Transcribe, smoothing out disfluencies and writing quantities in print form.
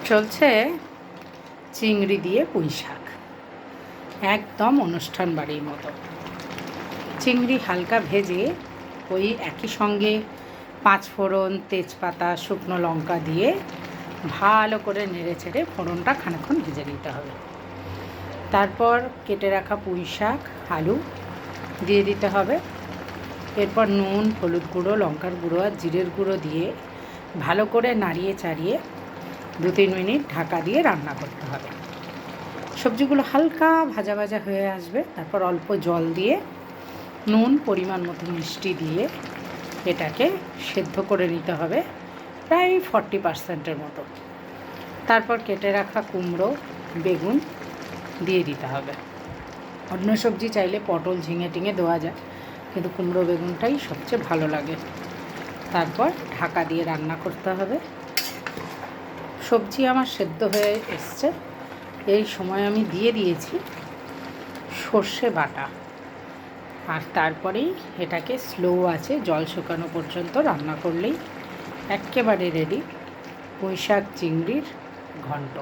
চলছে চিংড়ি দিয়ে পুঁই শাক, একদম অনুষ্ঠান বাড়ির মতো। চিংড়ি হালকা ভেজে ওই একই সঙ্গে 5 ফোড়ন, তেজপাতা, শুকনো লঙ্কা দিয়ে ভালো করে নেড়ে চেড়ে ফোড়নটা খানিকক্ষণ ভেজে নিতে হবে। তারপর কেটে রাখা পুঁই শাক, আলু দিয়ে দিতে হবে। এরপর নুন, হলুদ গুঁড়ো, লঙ্কার গুঁড়ো আর জিরের গুঁড়ো দিয়ে ভালো করে নাড়িয়ে চাড়িয়ে 2-3 মিনিট ঢাকা দিয়ে রান্না করতে হবে। সবজিগুলো হালকা ভাজা ভাজা হয়ে আসবে, তারপর অল্প জল দিয়ে নুন, পরিমাণ মতো মিষ্টি দিয়ে এটাকে সেদ্ধ করে নিতে হবে প্রায় 40%-এর মতো। তারপর কেটে রাখা কুমড়ো, বেগুন দিয়ে দিতে হবে। অন্য সবজি চাইলে পটল, ঝিঙে টিঙে দেওয়া যায়, কিন্তু কুমড়ো বেগুনটাই সবচেয়ে ভালো লাগে। তারপর ঢাকা দিয়ে রান্না করতে হবে। সবজি আমার সেদ্ধ হয়ে এসছে, এই সময় আমি দিয়ে দিয়েছি সর্ষে বাটা, আর তারপরেই এটাকে স্লো আছে জল শুকানো পর্যন্ত রান্না করলেই একেবারে রেডি পুঁই শাক চিংড়ির ঘন্ট।